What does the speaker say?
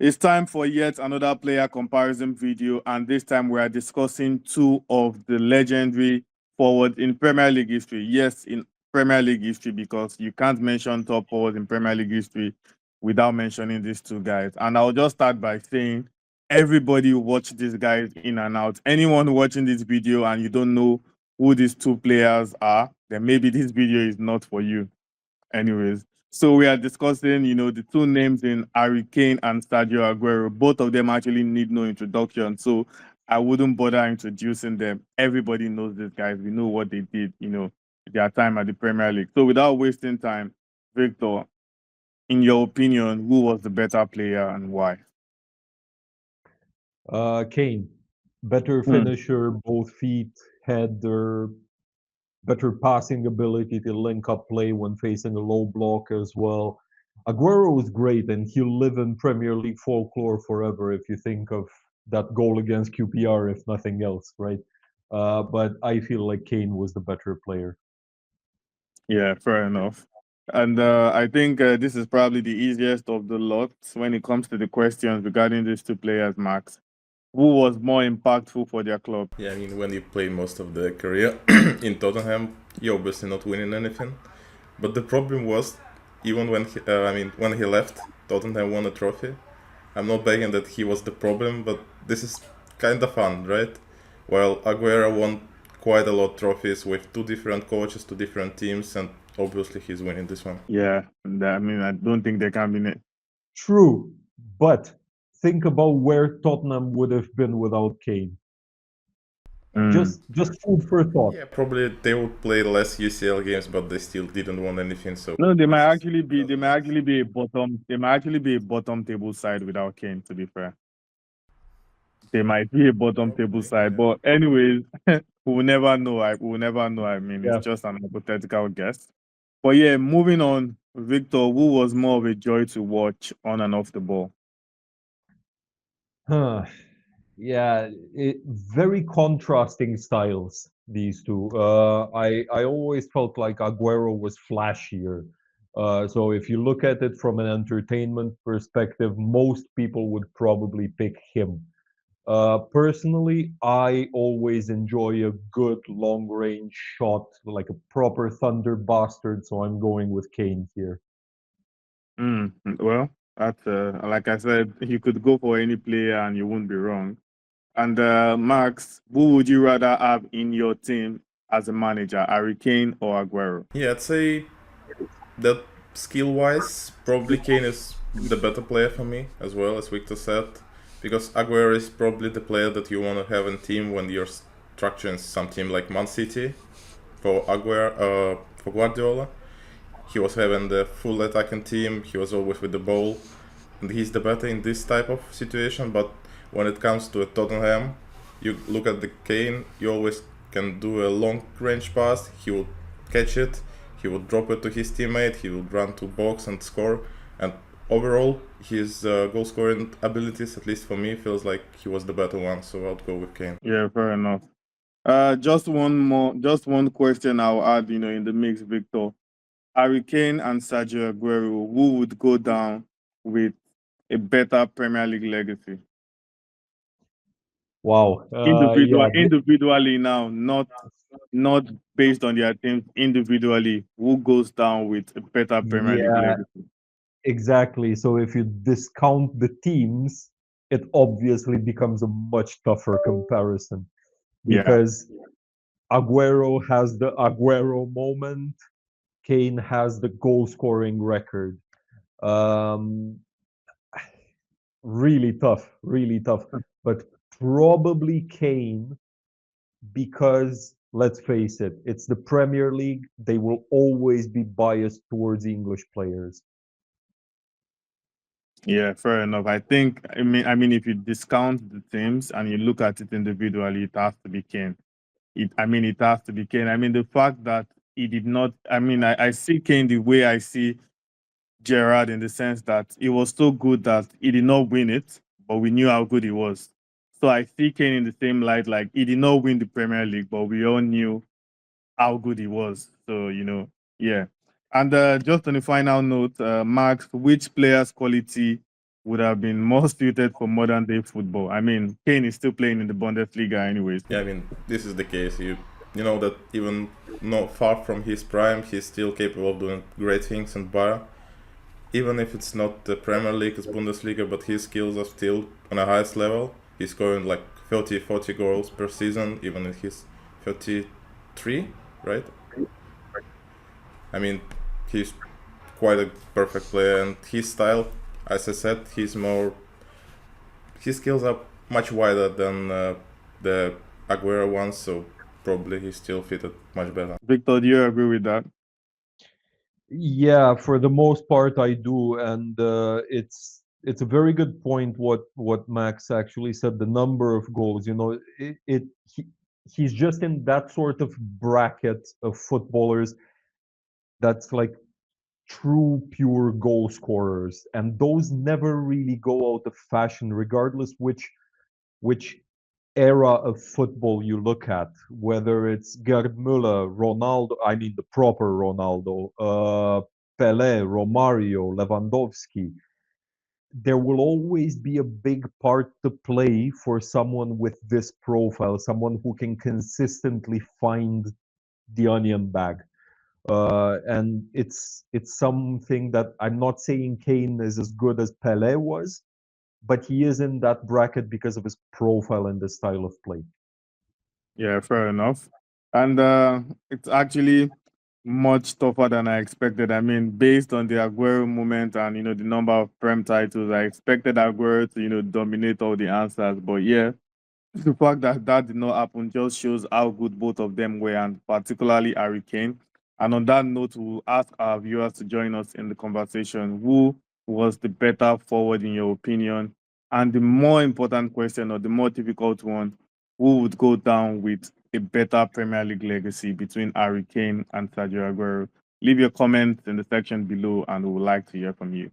It's time for yet another player comparison video, and this time we are discussing two of the legendary forwards in Premier League history. Yes, in Premier League history, because you can't mention top forwards in Premier League history without mentioning these two guys. And I'll just start by saying everybody watch these guys in and out. Anyone watching this video and you don't know who these two players are, then maybe this video is not for you. Anyways, so we are discussing, the two names in Harry Kane and Sergio Aguero. Both of them actually need no introduction, so I wouldn't bother introducing them. Everybody knows these guys. We know what they did, their time at the Premier League. So without wasting time, Victor, in your opinion, who was the better player and why? Kane, better Hmm. finisher, both feet, header, better passing ability to link up play when facing a low block as well. Aguero was great, and he'll live in Premier League folklore forever if you think of that goal against QPR, if nothing else, right? But I feel like Kane was the better player. Yeah, fair enough. And I think this is probably the easiest of the lot when it comes to the questions regarding these two players, Max. Who was more impactful for their club? Yeah, I mean, when you play most of the career in Tottenham, you're obviously not winning anything. But the problem was, even when he left, Tottenham won a trophy. I'm not begging that he was the problem, but this is kind of fun, right? While Aguero won quite a lot of trophies with two different coaches, two different teams, and obviously he's winning this one. Yeah, I mean, I don't think they can be. True, but think about where Tottenham would have been without Kane. Mm. Just food for thought. Yeah, probably they would play less UCL games, but they still didn't win anything. So No, they might this actually be. They doesn't might make actually sense. be a bottom. They might actually be a bottom table side without Kane. To be fair, they might be a bottom table Probably, side. yeah. But anyways, we'll never know. We'll never know. I mean, it's Yeah. just an hypothetical guess. But yeah, moving on. Victor, who was more of a joy to watch on and off the ball? Huh. Yeah, very contrasting styles, these two. I always felt like Aguero was flashier. So if you look at it from an entertainment perspective, most people would probably pick him. Personally, I always enjoy a good long range shot, like a proper thunder bastard. So I'm going with Kane here. Well, that's like I said, you could go for any player and you won't be wrong. And Max, who would you rather have in your team as a manager, Harry Kane or Aguero? Yeah, I'd say that skill-wise, probably Kane is the better player for me, as well as Victor said, because Aguero is probably the player that you want to have in team when you're structuring some team like Man City. For Guardiola, he was having the full attacking team. He was always with the ball, and he's the better in this type of situation. But when it comes to a Tottenham, you look at the Kane. You always can do a long range pass. He will catch it. He would drop it to his teammate. He would run to box and score. And overall, his goal scoring abilities, at least for me, feels like he was the better one. So I'll go with Kane. Yeah, fair enough. Just one question I'll add, in the mix, Victor. Harry Kane and Sergio Aguero, who would go down with a better Premier League legacy? Wow. Individual, Yeah. individually now, not based on their teams. Individually, who goes down with a better Premier League Yeah. legacy? Exactly. So if you discount the teams, it obviously becomes a much tougher comparison Yeah, because Aguero has the Aguero moment, Kane has the goal scoring record. Um, really tough, really tough. But probably Kane because let's face it, it's the Premier League. They will always be biased towards English players. yeah, fair enough. I mean, if you discount the teams and you look at it individually, it has to be Kane. It has to be Kane. I mean, the fact that he did not. I mean, I see Kane the way I see Gerrard in the sense that he was so good that he did not win it, but we knew how good he was. So I see Kane in the same light, like he did not win the Premier League, but we all knew how good he was. So, yeah. And just on the final note, Max, which player's quality would have been more suited for modern day football. I mean, Kane is still playing in the Bundesliga anyways. Yeah, I mean, this is the case. You know that even not far from his prime, he's still capable of doing great things in Bayern. Even if it's not the Premier League, it's Bundesliga, but his skills are still on a highest level. He's scoring like 30, 40 goals per season, even if he's 33, right? I mean, he's quite a perfect player, and his style, as I said, his skills are much wider than the Aguero ones, so probably he's still fitted much better. Victor, do you agree with that? Yeah, for the most part, I do, and it's a very good point what Max actually said. The number of goals, he's just in that sort of bracket of footballers that's like true pure goal scorers, and those never really go out of fashion, regardless which era of football you look at, whether it's Gerd Müller, Ronaldo, I mean the proper Ronaldo, Pelé, Romario, Lewandowski. There will always be a big part to play for someone with this profile, someone who can consistently find the onion bag. And it's something that I'm not saying Kane is as good as Pelé was, but he is in that bracket because of his profile and the style of play. Yeah, fair enough. And it's actually much tougher than I expected. I mean, based on the Aguero moment and the number of Prem titles, I expected Aguero to dominate all the answers. But yeah, the fact that that did not happen just shows how good both of them were, and particularly Harry Kane. And on that note, we'll ask our viewers to join us in the conversation. Who was the better forward, in your opinion? And the more important question, or the more difficult one, who would go down with a better Premier League legacy between Harry Kane and Sergio Aguero? Leave your comments in the section below, and we would like to hear from you.